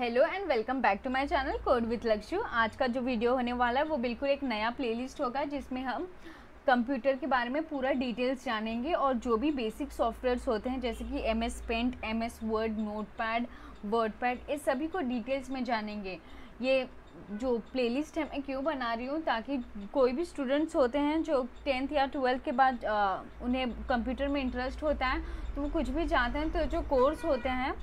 Hello and welcome back to my channel code with Lakshya. आज का जो वीडियो होने वाला है वो बिल्कुल एक नया प्लेलिस्ट होगा जिसमें हम कंप्यूटर के बारे में पूरा डिटेल्स जानेंगे और जो भी बेसिक सॉफ्टवेयर्स होते हैं जैसे कि MS paint, MS word, notepad, wordpad, इस सभी को डिटेल्स में जानेंगे। ये जो प्लेलिस्ट है मैं क्यों बना रही हूँ, ताकि कोई भी स्टूडेंट्स होते हैं जो 10th या 12th के बाद उन्हें कंप्यूटर में इंटरेस्ट होता है तो वो कुछ भी चाहते हैं, तो जो कोर्स होते हैं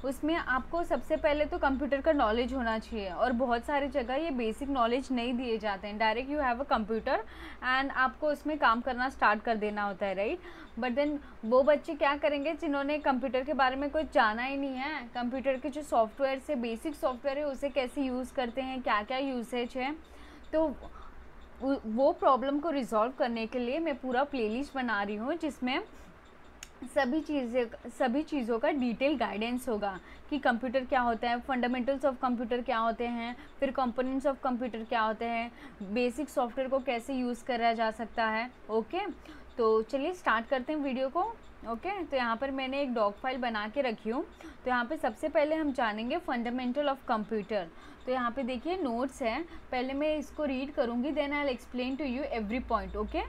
उसमें आपको सबसे पहले तो कंप्यूटर का नॉलेज होना चाहिए। और बहुत सारी जगह ये बेसिक नॉलेज नहीं दिए जाते हैं, direct you have a computer and आपको उसमें काम करना स्टार्ट कर देना होता है, राइट। बट देन वो बच्चे क्या करेंगे जिन्होंने कंप्यूटर के बारे में कुछ जाना ही नहीं है, कंप्यूटर के जो सॉफ्टवेयर से बेसिक सॉफ्टवेयर है उसे कैसे यूज़ करते हैं, क्या क्या यूसेज है, तो वो प्रॉब्लम को रिजॉल्व करने के लिए मैं पूरा प्लेलिस्ट बना रही हूँ जिसमें सभी चीज़ों का डिटेल गाइडेंस होगा कि कंप्यूटर क्या होता है, फंडामेंटल्स ऑफ कंप्यूटर क्या होते हैं, फिर कंपोनेंट्स ऑफ कंप्यूटर क्या होते हैं, बेसिक सॉफ्टवेयर को कैसे यूज़ करा जा सकता है। ओके, तो चलिए स्टार्ट करते हैं वीडियो को। ओके, तो यहाँ पर मैंने एक डॉक फाइल बना के रखी हूँ। तो यहाँ पे सबसे पहले हम जानेंगे फंडामेंटल ऑफ कंप्यूटर। तो यहाँ पे देखिए नोट्स है, पहले मैं इसको रीड करूँगी, then I will explain to you every point. Okay,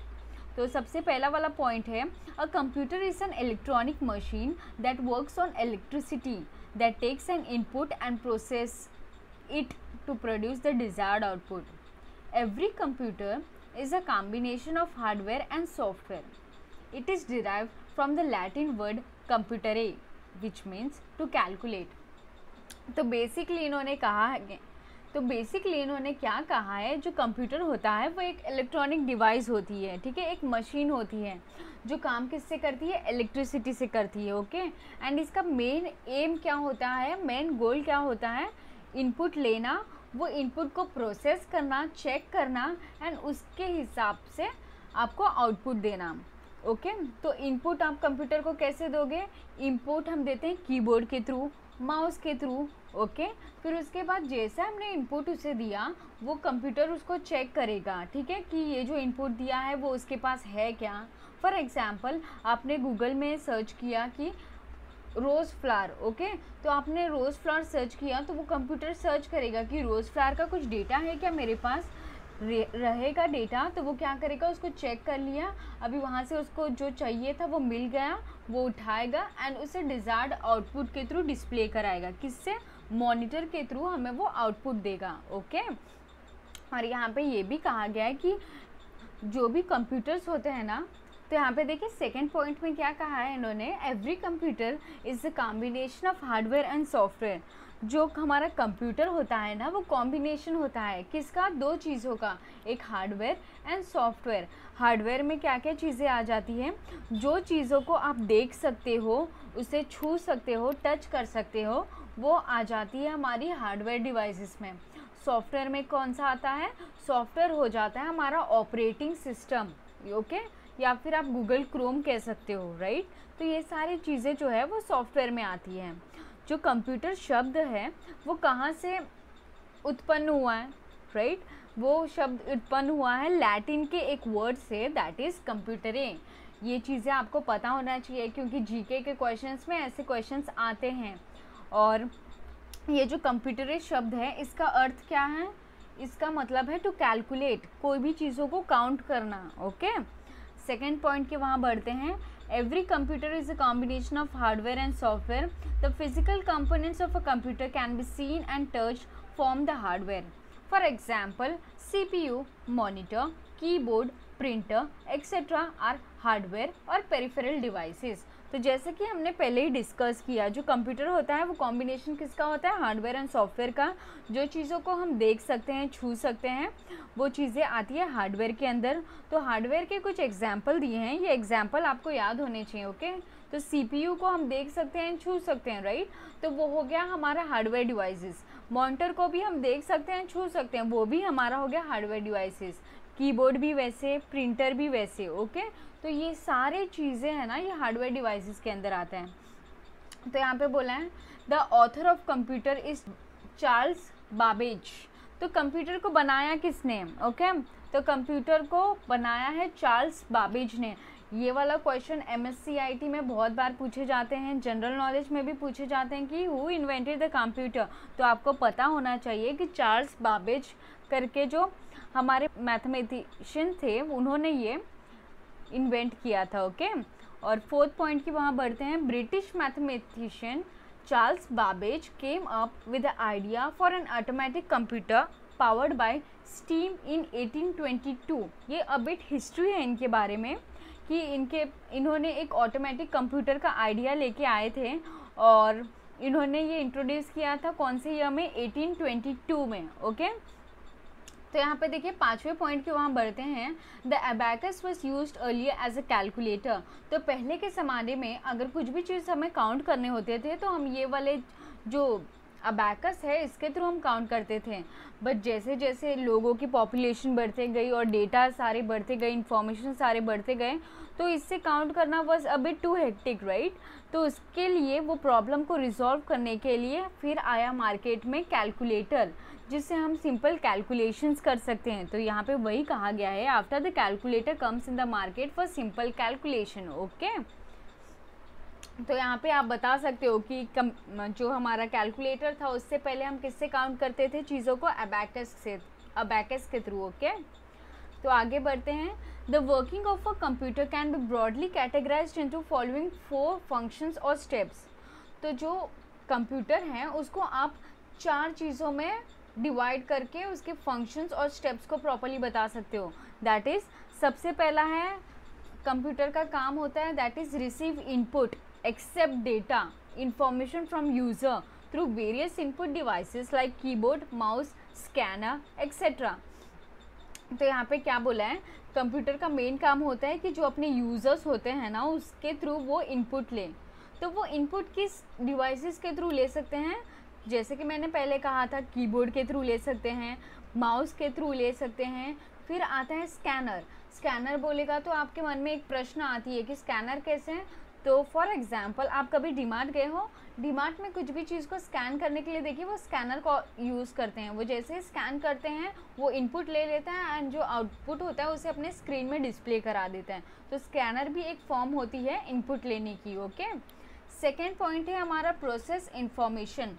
तो सबसे पहला वाला पॉइंट है, a computer is an electronic machine that works on electricity that takes an input and process it to produce the desired output. Every computer is a combination of hardware and software. It is derived from the Latin word computere, which means to calculate. तो basically इन्होंने क्या कहा है, जो computer होता है वो एक इलेक्ट्रॉनिक डिवाइस होती है, ठीक है, एक मशीन होती है जो काम किससे करती है, इलेक्ट्रिसिटी से करती है। ओके, एंड इसका मेन एम क्या होता है, मेन गोल क्या होता है, इनपुट लेना, वो इनपुट को प्रोसेस करना, चेक करना एंड उसके हिसाब से आपको आउटपुट देना। ओके, तो इनपुट आप कंप्यूटर को कैसे दोगे, इनपुट हम देते हैं कीबोर्ड के थ्रू, माउस के थ्रू। ओके, फिर उसके बाद जैसे हमने इनपुट उसे दिया वो कंप्यूटर उसको चेक करेगा, ठीक है, कि ये जो इनपुट दिया है वो उसके पास है क्या। फॉर एग्जांपल आपने गूगल में सर्च किया कि रोज़ फ्लावर, ओके, तो आपने रोज़ फ्लावर सर्च किया तो वो कंप्यूटर सर्च करेगा कि रोज़ फ्लावर का कुछ डेटा है क्या मेरे पास, रहेगा डेटा, तो वो क्या करेगा, उसको चेक कर लिया, अभी वहाँ से उसको जो चाहिए था वो मिल गया, वो उठाएगा एंड उसे डिजायर्ड आउटपुट के थ्रू डिस्प्ले कराएगा, किससे, मॉनिटर के थ्रू हमें वो आउटपुट देगा। ओके, और यहाँ पे ये भी कहा गया है कि जो भी कंप्यूटर्स होते हैं ना, तो यहाँ पे देखिए सेकेंड पॉइंट में क्या कहा है इन्होंने, every computer is a combination of hardware and software. जो हमारा कंप्यूटर होता है ना वो कॉम्बिनेशन होता है किसका, दो चीज़ों का, एक हार्डवेयर एंड सॉफ्टवेयर। हार्डवेयर में क्या क्या चीज़ें आ जाती हैं, जो चीज़ों को आप देख सकते हो, उसे छू सकते हो, टच कर सकते हो, वो आ जाती है हमारी हार्डवेयर डिवाइसेस में। सॉफ्टवेयर में कौन सा आता है, सॉफ्टवेयर हो जाता है हमारा ऑपरेटिंग सिस्टम, ओके, या फिर आप गूगल क्रोम कह सकते हो, राइट। तो ये सारी चीज़ें जो है वो सॉफ्टवेयर में आती हैं। जो कंप्यूटर शब्द है वो कहाँ से उत्पन्न हुआ है, राइट, वो शब्द उत्पन्न हुआ है लैटिन के एक वर्ड से, दैट इज़ कंप्यूटरे। ये चीज़ें आपको पता होना चाहिए क्योंकि जीके के क्वेश्चंस में ऐसे क्वेश्चंस आते हैं। और ये जो कंप्यूटरे शब्द है इसका अर्थ क्या है, इसका मतलब है टू कैलकुलेट, कोई भी चीज़ों को काउंट करना। ओके, सेकेंड पॉइंट के वहाँ बढ़ते हैं, every computer is a combination of hardware and software. The physical components of a computer can be seen and touch form the hardware. For example CPU, monitor, keyboard, printer etcetera are hardware और peripheral devices. तो जैसे कि हमने पहले ही discuss किया, जो computer होता है वो कॉम्बिनेशन किसका होता है, हार्डवेयर एंड सॉफ्टवेयर का। जो चीज़ों को हम देख सकते हैं, छू सकते हैं, वो चीज़ें आती है हार्डवेयर के अंदर। तो हार्डवेयर के कुछ एग्जाम्पल दिए हैं, ये एग्जाम्पल आपको याद होने चाहिए। ओके, तो CPU को हम देख सकते हैं, छू सकते हैं, राइट, तो वो हो गया हमारा हार्डवेयर डिवाइसेस। मॉनिटर को भी हम देख सकते हैं, छू सकते हैं, वो भी हमारा हो गया हार्डवेयर डिवाइसेस। कीबोर्ड भी वैसे, प्रिंटर भी वैसे। ओके, तो ये सारे चीज़ें हैं ना, ये हार्डवेयर डिवाइसेस के अंदर आते हैं। तो यहाँ पे बोला है the author of computer is Charles Babbage. तो कंप्यूटर को बनाया किसने, ओके, तो कंप्यूटर को बनाया है चार्ल्स बाबेज ने। ये वाला क्वेश्चन MSCIT में बहुत बार पूछे जाते हैं, जनरल नॉलेज में भी पूछे जाते हैं कि हु इन्वेंटेड द कंप्यूटर। तो आपको पता होना चाहिए कि चार्ल्स बाबेज करके जो हमारे मैथमेटिशियन थे उन्होंने ये इन्वेंट किया था। ओके, और फोर्थ पॉइंट की वहाँ बढ़ते हैं। British mathematician Charles Babbage came up with the idea for an automatic computer powered by steam in 1822। ये अ बिट हिस्ट्री है इनके बारे में कि इन्होंने एक ऑटोमेटिक कंप्यूटर का आइडिया लेके आए थे और इन्होंने ये इंट्रोड्यूस किया था कौन से ईयर में, 1822 में। ओके, तो यहाँ पे देखिए 5वें पॉइंट के वहाँ बढ़ते हैं। The abacus was used earlier as a calculator. तो पहले के ज़माने में अगर कुछ भी चीज़ हमें काउंट करने होते थे तो हम ये वाले जो अबैकस है इसके थ्रू हम काउंट करते थे। बट जैसे जैसे लोगों की पॉपुलेशन बढ़ते गई और डेटा सारे बढ़ते गए, इंफॉर्मेशन सारे बढ़ते गए, तो इससे काउंट करना was a bit too hectic, right. तो उसके लिए वो प्रॉब्लम को रिजॉल्व करने के लिए फिर आया मार्केट में कैलकुलेटर, जिससे हम सिंपल कैलकुलेशंस कर सकते हैं। तो यहाँ पे वही कहा गया है, after the calculator comes in the market for simple calculation. Okay, तो यहाँ पे आप बता सकते हो कि जो हमारा कैलकुलेटर था उससे पहले हम किससे काउंट करते थे चीज़ों को, अबैकस के थ्रू। ओके, तो आगे बढ़ते हैं। The working of a computer can B broadly categorised into following 4 functions और स्टेप्स। तो जो कंप्यूटर हैं उसको आप 4 चीज़ों में डिवाइड करके उसके फंक्शंस और स्टेप्स को प्रॉपर्ली बता सकते हो। दैट इज़, सबसे पहला है कंप्यूटर का काम होता है that is receive input, accept data, information from user through various input devices like keyboard, mouse, scanner etcetera. तो यहाँ पे क्या बोला है, कंप्यूटर का मेन काम होता है कि जो अपने यूज़र्स होते हैं ना उसके थ्रू वो इनपुट लें। तो वो इनपुट किस डिवाइसेस के थ्रू ले सकते हैं, जैसे कि मैंने पहले कहा था कीबोर्ड के थ्रू ले सकते हैं, माउस के थ्रू ले सकते हैं। फिर आता है स्कैनर। स्कैनर बोलेगा तो आपके मन में एक प्रश्न आती है कि स्कैनर कैसे हैं। तो फॉर एग्जांपल आप कभी डीमार्ट गए हो, डीमार्ट में कुछ भी चीज़ को स्कैन करने के लिए देखिए वो स्कैनर को यूज़ करते हैं। वो जैसे स्कैन करते हैं वो इनपुट ले लेता है एंड जो आउटपुट होता है उसे अपने स्क्रीन में डिस्प्ले करा देता है। तो स्कैनर भी एक फॉर्म होती है इनपुट लेने की। ओके, सेकेंड पॉइंट है हमारा प्रोसेस इंफॉर्मेशन।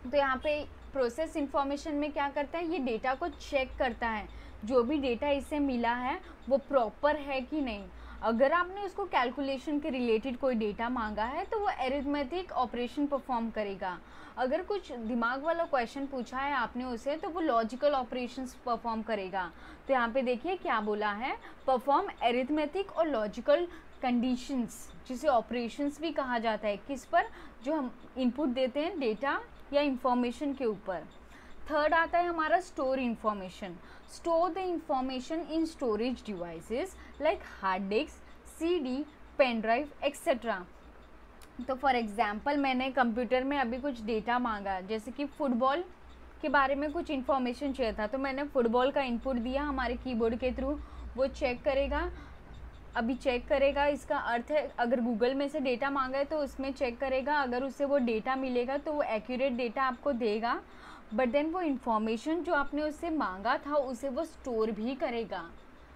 तो यहाँ पे प्रोसेस इंफॉर्मेशन में क्या करता है, ये डेटा को चेक करता है, जो भी डेटा इसे मिला है वो प्रॉपर है कि नहीं। अगर आपने उसको कैलकुलेशन के रिलेटेड कोई डेटा मांगा है तो वो एरिथमेटिक ऑपरेशन परफॉर्म करेगा। अगर कुछ दिमाग वाला क्वेश्चन पूछा है आपने उसे तो वो लॉजिकल ऑपरेशंस परफॉर्म करेगा। तो यहाँ पे देखिए क्या बोला है, परफॉर्म एरिथमेटिक और लॉजिकल कंडीशंस, जिसे ऑपरेशंस भी कहा जाता है, किस पर, जो हम इनपुट देते हैं डेटा या इंफॉर्मेशन के ऊपर। थर्ड आता है हमारा store information. Store the information in storage devices like hard disk, CD, pen drive etcetera. तो फॉर एग्जांपल मैंने कंप्यूटर में अभी कुछ डेटा मांगा, जैसे कि फुटबॉल के बारे में कुछ इन्फॉर्मेशन चाहिए था, तो मैंने फुटबॉल का इनपुट दिया हमारे कीबोर्ड के थ्रू। वो चेक करेगा, अभी चेक करेगा, इसका अर्थ है अगर गूगल में से डेटा मांगा है तो उसमें चेक करेगा, अगर उससे वो डेटा मिलेगा तो वो एक्यूरेट डेटा आपको देगा। बट देन वो इन्फॉर्मेशन जो आपने उससे मांगा था उसे वो स्टोर भी करेगा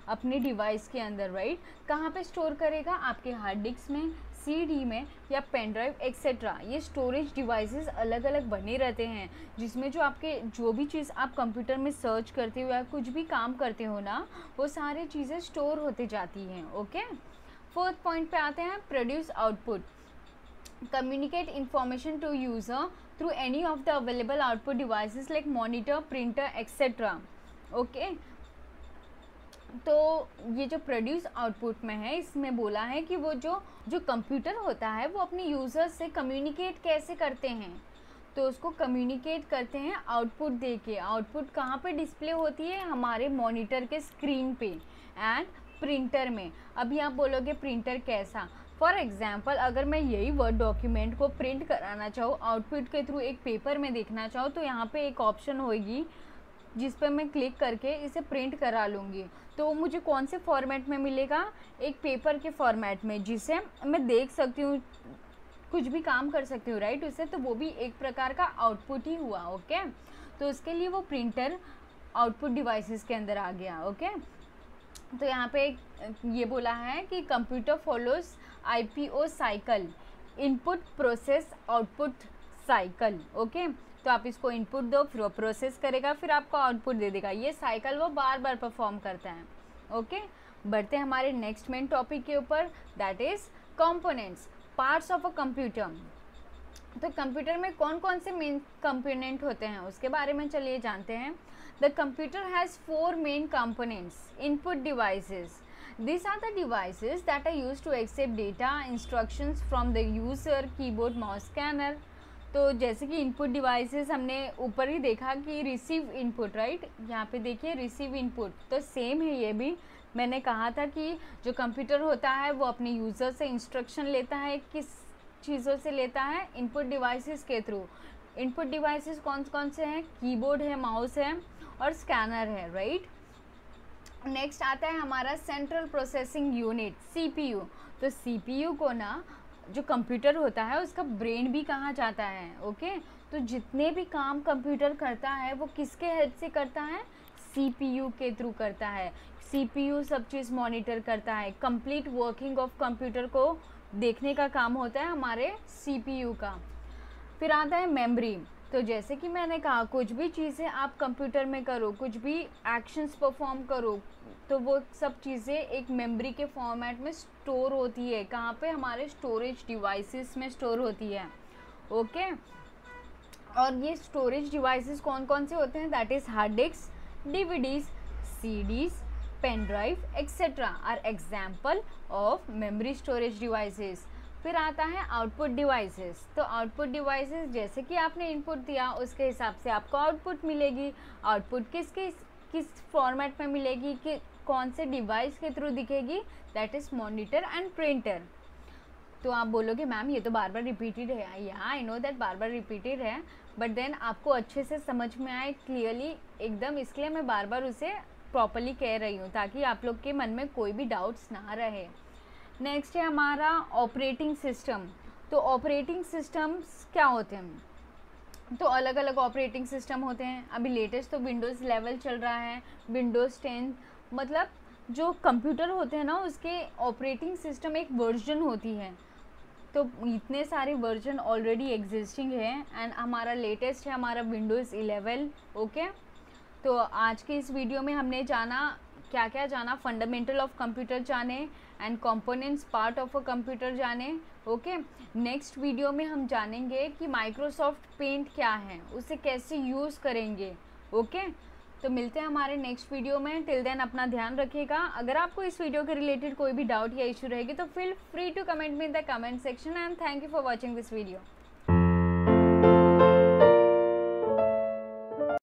अपने डिवाइस के अंदर, राइट। कहाँ पे स्टोर करेगा, आपके हार्ड डिस्क में, CD में या पेन ड्राइव एक्सेट्रा। ये स्टोरेज डिवाइसेस अलग अलग बने रहते हैं जिसमें जो भी चीज़ आप कंप्यूटर में सर्च करते हो या कुछ भी काम करते हो ना, वो सारी चीज़ें स्टोर होते जाती हैं। ओके, फोर्थ पॉइंट पे आते हैं, produce output, communicate information to user through any of the available output devices like monitor, printer etcetera. Okay, तो ये जो प्रोड्यूस आउटपुट में है इसमें बोला है कि वो जो कंप्यूटर होता है वो अपने यूज़र से कम्युनिकेट कैसे करते हैं। तो उसको कम्युनिकेट करते हैं आउटपुट दे के। आउटपुट कहाँ पे डिस्प्ले होती है, हमारे मॉनिटर के स्क्रीन पे एंड प्रिंटर में। अभी आप बोलोगे प्रिंटर कैसा, फॉर एग्जाम्पल अगर मैं यही वर्ड डॉक्यूमेंट को प्रिंट कराना चाहूँ आउटपुट के थ्रू एक पेपर में देखना चाहूँ, तो यहाँ पे एक ऑप्शन होगी जिस पर मैं क्लिक करके इसे प्रिंट करा लूँगी। तो मुझे कौन से फॉर्मेट में मिलेगा, एक पेपर के फॉर्मेट में, जिसे मैं देख सकती हूँ, कुछ भी काम कर सकती हूँ, राइट उससे। तो वो भी एक प्रकार का आउटपुट ही हुआ। ओके, तो उसके लिए वो प्रिंटर आउटपुट डिवाइसेस के अंदर आ गया। ओके, तो यहाँ पे ये बोला है कि computer follows IPO cycle, input process output cycle. Okay, तो आप इसको इनपुट दो, फिर वो प्रोसेस करेगा, फिर आपको आउटपुट दे देगा। ये साइकिल वो बार बार परफॉर्म करता है। ओके, बढ़ते हैं हमारे नेक्स्ट मेन टॉपिक के ऊपर, that is components, parts of a computer. तो कंप्यूटर में कौन कौन से मेन कंपोनेंट होते हैं उसके बारे में चलिए जानते हैं। The computer has 4 main components. Input devices, these are the devices that are used to accept data instructions from the user, keyboard, mouse, scanner। तो जैसे कि इनपुट डिवाइसेस हमने ऊपर ही देखा कि रिसीव इनपुट, राइट, यहाँ पे देखिए रिसीव इनपुट, तो सेम है ये भी। मैंने कहा था कि जो कंप्यूटर होता है वो अपने यूज़र से इंस्ट्रक्शन लेता है, किस चीज़ों से लेता है, इनपुट डिवाइसेस के थ्रू। इनपुट डिवाइसेस कौन कौन से हैं, कीबोर्ड है, माउस है और स्कैनर है, राइट। नेक्स्ट आता है हमारा सेंट्रल प्रोसेसिंग यूनिट, CPU। तो CPU को ना जो कंप्यूटर होता है उसका ब्रेन भी कहा जाता है। ओके, तो जितने भी काम कंप्यूटर करता है वो किसके हेल्प से करता है, CPU के थ्रू करता है। CPU सब चीज़ मॉनिटर करता है, कंप्लीट वर्किंग ऑफ कंप्यूटर को देखने का काम होता है हमारे CPU का। फिर आता है मेमोरी। तो जैसे कि मैंने कहा कुछ भी चीज़ें आप कंप्यूटर में करो, कुछ भी एक्शंस परफॉर्म करो, तो वो सब चीज़ें एक मेमोरी के फॉर्मेट में स्टोर होती है। कहाँ पे, हमारे स्टोरेज डिवाइसेस में स्टोर होती है। ओके, और ये स्टोरेज डिवाइसेस कौन कौन से होते हैं, that is hard disk, DVDs, CDs, pen drive etcetera are example of memory storage devices. फिर आता है आउटपुट डिवाइसेस। तो आउटपुट डिवाइसेस जैसे कि आपने इनपुट दिया उसके हिसाब से आपको आउटपुट मिलेगी। आउटपुट किस फॉर्मेट में मिलेगी, कि कौन से डिवाइस के थ्रू दिखेगी, that is monitor and printer. तो आप बोलोगे मैम ये तो बार बार रिपीटेड है। या I know that bar bar repeated है, बट देन आपको अच्छे से समझ में आए क्लियरली एकदम, इसलिए मैं बार बार उसे प्रॉपरली कह रही हूँ ताकि आप लोग के मन में कोई भी डाउट्स ना रहे। नेक्स्ट है हमारा ऑपरेटिंग सिस्टम। तो ऑपरेटिंग सिस्टम्स क्या होते हैं, तो अलग अलग ऑपरेटिंग सिस्टम होते हैं। अभी लेटेस्ट तो विंडोज़ 11 चल रहा है, विंडोज़ 10, मतलब जो कंप्यूटर होते हैं ना उसके ऑपरेटिंग सिस्टम एक वर्जन होती है। तो इतने सारे वर्जन ऑलरेडी एग्जिस्टिंग है एंड हमारा लेटेस्ट है हमारा विंडोज़ 11। ओके, तो आज के इस वीडियो में हमने जाना क्या क्या जाना, फंडामेंटल ऑफ कंप्यूटर जाने and components part of a computer जाने। ओके, नेक्स्ट वीडियो में हम जानेंगे कि माइक्रोसॉफ्ट पेंट क्या है, उसे कैसे यूज़ करेंगे। ओके, तो मिलते हैं हमारे नेक्स्ट वीडियो में। टिल देन अपना ध्यान रखिएगा। अगर आपको इस वीडियो के रिलेटेड कोई भी डाउट या इशू रहेगी तो feel free to comment me in the comment section and thank you for watching this video.